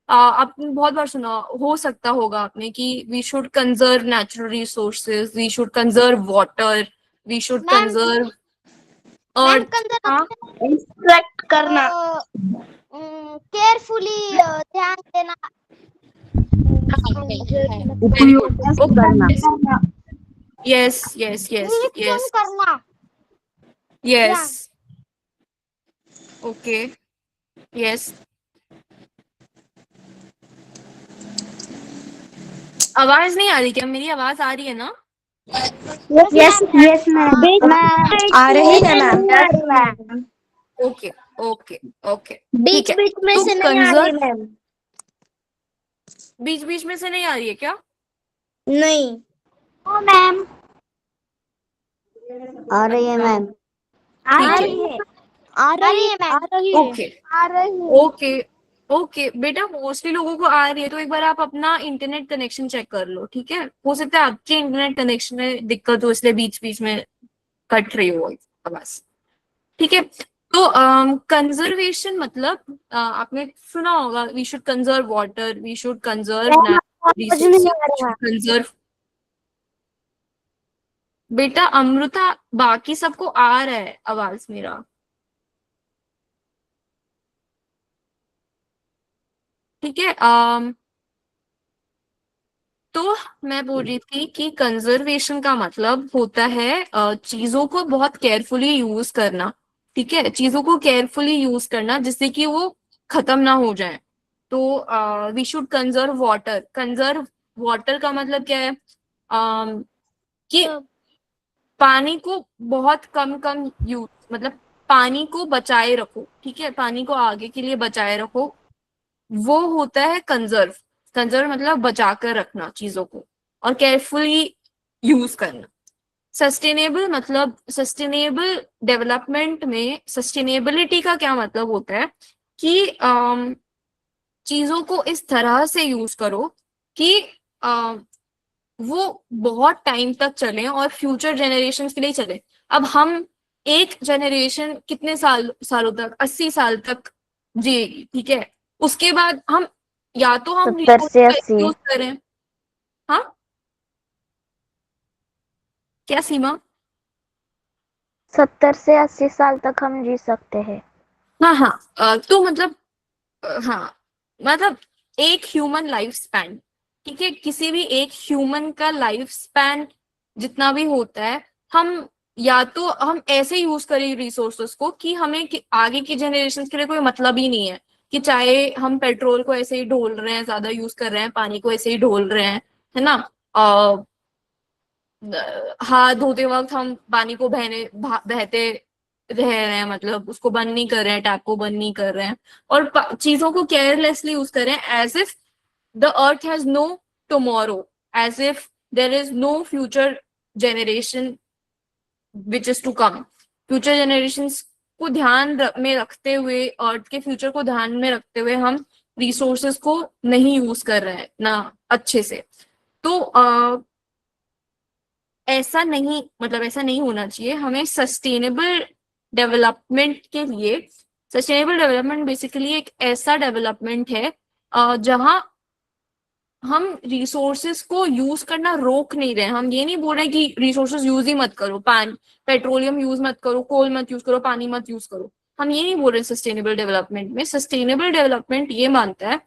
आपने बहुत बार सुना हो सकता होगा आपने कि we should conserve natural resources, we should conserve water, we should ma'am, conserve ma'am earth. हाँ इंस्ट्रक्ट करना। केयरफुली ध्यान देना। करना। यस यस यस निरीक्षण यस करना। यस। ओके। यस। आवाज नहीं आ रही क्या? मेरी आवाज आ रही है ना? Yes yes ma'am. आ रही है ma'am. Ma'am. Okay okay okay ठीक बीच है। बीच में तो से नहीं आ रही मैम। बीच बीच में से नहीं आ रही है क्या? नहीं। ओ मैम, आ रही है मैम। ठीक है। आ रही है मैम। ओके आ रही है। ओके ओके बेटा, मोस्टली लोगों को आ रही है, तो एक बार आप अपना इंटरनेट कनेक्शन चेक कर लो, ठीक है? हो सकता है आपके इंटरनेट कनेक्शन में दिक्कत हो, इसलिए बीच बीच में कट रही हो आवाज। ठीक है। तो कंजर्वेशन मतलब आपने सुना होगा we should conserve water, we should conserve समझ नहीं आ रिसोर्सेज, रहा। कंजर्व। बेटा अमृता, बाकी सबको आ रहा है आवाज मेरा। ठीक है। तो मैं बोल रही थी कि कंजर्वेशन का मतलब होता है चीजों को बहुत केयरफुली यूज करना। ठीक है, चीजों को केयरफुली यूज करना जिससे कि वो खत्म ना हो जाए। तो we should conserve water. Conserve water का मतलब क्या है? कि पानी को बहुत कम कम यूज, मतलब पानी को बचाए रखो। ठीक है, पानी को आगे के लिए बचाए रखो, वो होता है कंजर्व। कंजर्व मतलब बचा कर रखना चीजों को और केयरफुली यूज करना। सस्टेनेबल मतलब, सस्टेनेबल डेवलपमेंट में सस्टेनेबिलिटी का क्या मतलब होता है कि चीजों को इस तरह से यूज करो कि वो बहुत टाइम तक चले और फ्यूचर जनरेशन के लिए चले। अब हम एक जनरेशन कितने सालों तक, 80 साल तक जिएगी, ठीक है? उसके बाद हम या तो हम 70 से 80। यूज करें। हाँ क्या सीमा? 70 से 80 साल तक हम जी सकते हैं। हाँ हाँ, तो मतलब हाँ, मतलब एक ह्यूमन लाइफ स्पैन, ठीक है, किसी भी एक ह्यूमन का लाइफ स्पैन जितना भी होता है, हम या तो हम ऐसे यूज करें रिसोर्सेस को कि हमें आगे की जनरेशन के लिए कोई मतलब ही नहीं है कि चाहे हम पेट्रोल को ऐसे ही ढोल रहे हैं, ज्यादा यूज कर रहे हैं, पानी को ऐसे ही ढोल रहे हैं, है ना? हाथ धोते वक्त हम पानी को बहते रह रहे हैं, मतलब उसको बंद नहीं कर रहे हैं, टैप को बंद नहीं कर रहे हैं, और चीजों को केयरलेसली यूज कर रहे हैं, as if the earth has no tomorrow, as if there is no future generation which is to come. Future generation को ध्यान में रखते हुए, अर्थ के फ्यूचर को ध्यान में रखते हुए हम रिसोर्सेस को नहीं यूज कर रहे हैं ना अच्छे से। तो ऐसा नहीं, मतलब ऐसा नहीं होना चाहिए। हमें सस्टेनेबल डेवलपमेंट के लिए, सस्टेनेबल डेवलपमेंट बेसिकली एक ऐसा डेवलपमेंट है जहां हम रिसोर्सेज को यूज करना रोक नहीं रहे। हम ये नहीं बोल रहे कि रिसोर्सेज यूज ही मत करो, पेट्रोलियम यूज मत करो, कोल मत यूज करो, पानी मत यूज करो, हम ये नहीं बोल रहे। सस्टेनेबल डेवलपमेंट में, सस्टेनेबल डेवलपमेंट ये मानता है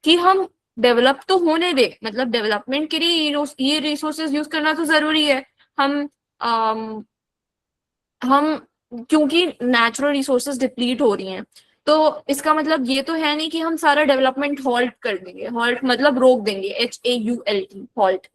कि हम डेवलप तो होने दे, मतलब डेवलपमेंट के लिए ये रिसोर्सेज यूज करना तो जरूरी है। हम अम, हम क्योंकि नेचुरल रिसोर्सेज डिप्लीट हो रही हैं, तो इसका मतलब ये तो है नहीं कि हम सारा डेवलपमेंट हॉल्ट कर देंगे। हॉल्ट मतलब रोक देंगे, HAULT, हॉल्ट।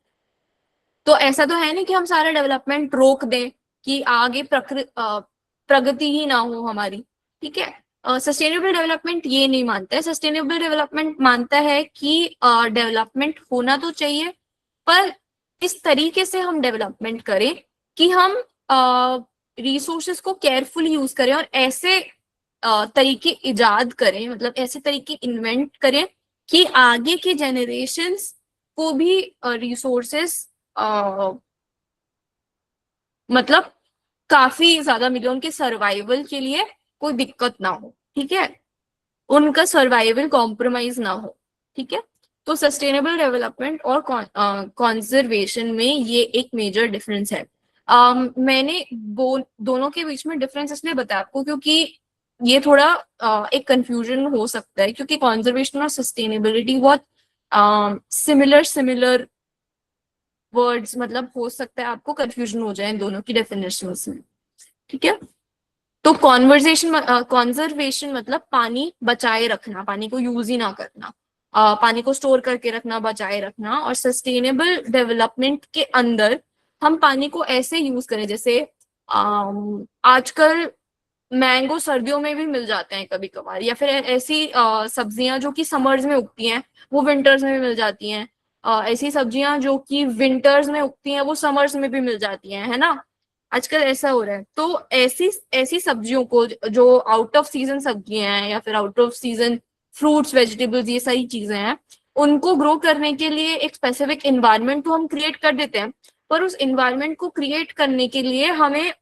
तो ऐसा तो है नहीं कि हम सारा डेवलपमेंट रोक दें कि आगे प्रगति ही ना हो हमारी। ठीक है, सस्टेनेबल डेवलपमेंट ये नहीं मानता है। सस्टेनेबल डेवलपमेंट मानता है कि डेवलपमेंट होना तो चाहिए, पर इस तरीके से हम डेवलपमेंट करें कि हम रिसोर्सेज को केयरफुली यूज करें और ऐसे तरीके इजाद करें, मतलब ऐसे तरीके इन्वेंट करें कि आगे की जनरेशन्स को भी रिसोर्सेज मतलब काफी ज्यादा मिले, उनके सर्वाइवल के लिए कोई दिक्कत ना हो, ठीक है, उनका सर्वाइवल कॉम्प्रोमाइज ना हो, ठीक है। तो सस्टेनेबल डेवलपमेंट और कंजर्वेशन में ये एक मेजर डिफरेंस है। मैंने दोनों के बीच में डिफरेंस इसलिए बताया आपको क्योंकि ये थोड़ा एक कंफ्यूजन हो सकता है, क्योंकि कंजर्वेशन और सस्टेनेबिलिटी बहुत सिमिलर वर्ड्स, मतलब हो सकता है आपको कंफ्यूजन हो जाए इन दोनों की डेफिनेशंस में, ठीक है। तो कंजर्वेशन मतलब पानी बचाए रखना, पानी को यूज ही ना करना, पानी को स्टोर करके रखना, बचाए रखना। और सस्टेनेबल डेवलपमेंट के अंदर हम पानी को ऐसे यूज करें, जैसे आजकल मैंगो सर्दियों में भी मिल जाते हैं कभी कभार, या फिर ऐसी सब्जियां जो कि समर्स में उगती हैं वो विंटर्स में भी मिल जाती हैं, ऐसी सब्जियां जो कि विंटर्स में उगती हैं वो समर्स में भी मिल जाती हैं, है ना। आजकल ऐसा हो रहा है। तो ऐसी ऐसी सब्जियों को जो आउट ऑफ सीजन सब्जियां हैं या फिर out off season fruits vegetables, ये सारी चीजें हैं, उनको ग्रो करने के लिए एक स्पेसिफिक इन्वायरमेंट तो हम क्रिएट कर देते हैं, पर उस इन्वायरमेंट को क्रिएट करने के लिए हमें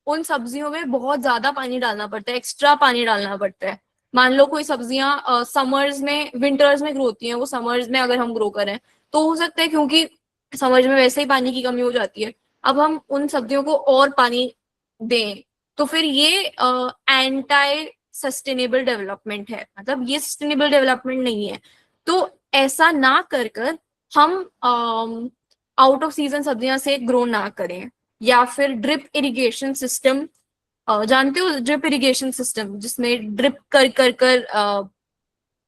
उन सब्जियों में बहुत ज्यादा पानी डालना पड़ता है, एक्स्ट्रा पानी डालना पड़ता है। मान लो कोई सब्जियां समर्स में विंटर्स में ग्रो होती हैं, वो समर्स में अगर हम ग्रो करें तो हो सकता है, क्योंकि समर्स में वैसे ही पानी की कमी हो जाती है, अब हम उन सब्जियों को और पानी दें, तो फिर ये एंटाई सस्टेनेबल डेवलपमेंट है, मतलब ये सस्टेनेबल डेवलपमेंट नहीं है। तो ऐसा ना कर हम आउट ऑफ सीजन सब्जियां से ग्रो ना करें, या फिर ड्रिप इरिगेशन सिस्टम, जानते हो ड्रिप इरिगेशन सिस्टम, जिसमें ड्रिप कर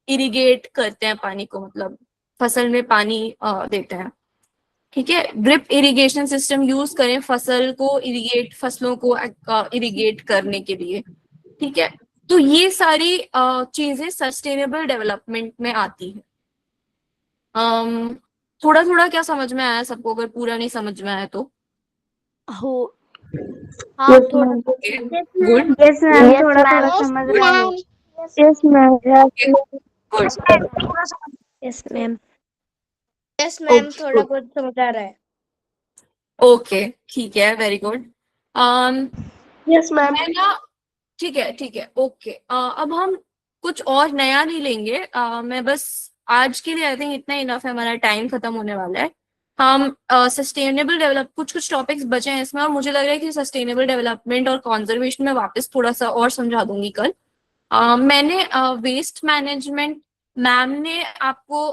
इरिगेट करते हैं पानी को, मतलब फसल में पानी देते हैं, ठीक है। ड्रिप इरिगेशन सिस्टम यूज करें फसलों को इरिगेट करने के लिए, ठीक है। तो ये सारी चीजें सस्टेनेबल डेवलपमेंट में आती है। थोड़ा थोड़ा क्या समझ में आया सबको? अगर पूरा नहीं समझ में आया तो हो हाँ थोड़ा गुड यस मैम, थोड़ा थोड़ा समझ रहा हूँ। Yes ma'am. Good. Yes ma'am. Yes ma'am, Okay, थोड़ा good. बहुत समझ आ रहा है। ओके, ठीक है, वेरी गुड। Yes ma'am. मैं ना, ठीक है, ओके। अब हम कुछ और नया नहीं लेंगे, मैं बस आज के लिए आई थिंक इतना इनफ है, हमारा टाइम खत्म होने वाला है। हम सस्टेनेबल डेवलप कुछ टॉपिक्स बचे हैं इसमें, और मुझे लग रहा है कि सस्टेनेबल डेवलपमेंट और कंजर्वेशन में वापस थोड़ा सा और समझा दूंगी कल। मैंने वेस्ट मैनेजमेंट, मैम ने आपको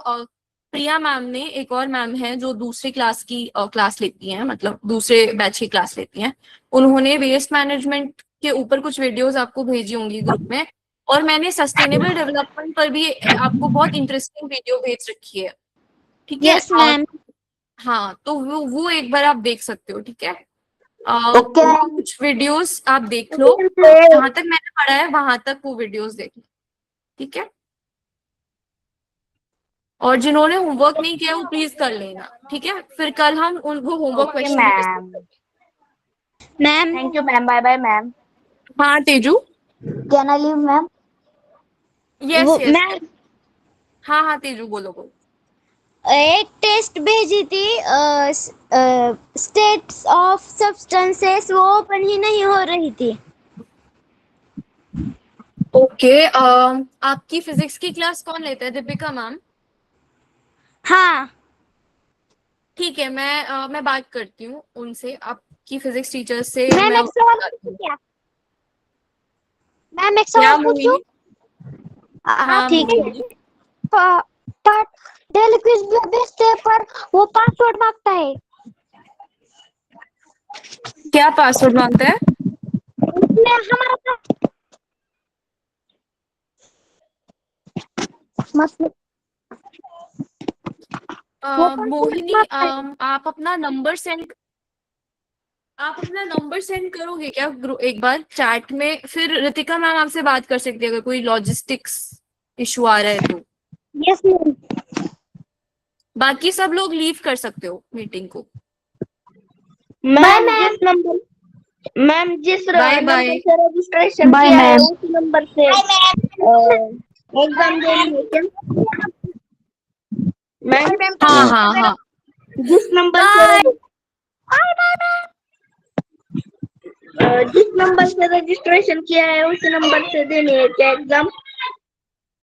प्रिया मैम ने, एक और मैम है जो दूसरी क्लास की क्लास लेती हैं, मतलब दूसरे बैच की क्लास लेती हैं, उन्होंने वेस्ट मैनेजमेंट के ऊपर कुछ वीडियोस आपको भेजी होंगी ग्रुप में, और मैंने सस्टेनेबल डेवलपमेंट पर भी आपको बहुत इंटरेस्टिंग वीडियो भेज रखी है, ठीक है। Yes ma'am. हाँ, तो वो एक बार आप देख सकते हो, ठीक है। ओके। कुछ वीडियोस आप देख लो, जहां तक मैंने पढ़ा है वहां तक वो वीडियोस देख लो, ठीक है। और जिन्होंने होमवर्क नहीं किया वो प्लीज कर लेना, ठीक है। फिर कल हम उनको homework okay question ma'am, ma'am thank you ma'am, bye bye ma'am. हाँ Teju, can I leave ma'am? Yes yes, ma'am हाँ तेजू, बोलो। एक टेस्ट भेजी थी, स्टेट्स ऑफ सब्सटेंसेस, वो ओपन ही नहीं हो रही थी। ओके, आपकी फिजिक्स की क्लास कौन लेता है? दीपिका मैम? हाँ ठीक है, मैं बात करती हूँ उनसे, आपकी फिजिक्स टीचर से। मैम, मैं एक सवाल पूछूं क्या? मैम एक सवाल पूछूं? हाँ ठीक है। मोहिनी। डेली क्विज भेजते पर वो पासवर्ड मांगता है। क्या पासवर्ड मांगता है? उसने हमारा मतलब मोहिनी, आप अपना नंबर सेंड करोगे क्या एक बार चैट में? फिर रितिका मैम आपसे बात कर सकती है अगर कोई लॉजिस्टिक्स इशू आ रहा है तो। Yes ma'am. बाकी सब लोग लीव कर सकते हो मीटिंग को। मैम जिस Bye, नंबर bye. से रजिस्ट्रेशन Bye, किया है ma'am. उस नंबर से एग्जाम देनी है क्या? मैम हाँ हाँ हाँ जिस नंबर से रजिस्ट्रेशन किया है उस नंबर से देनी है क्या एग्जाम?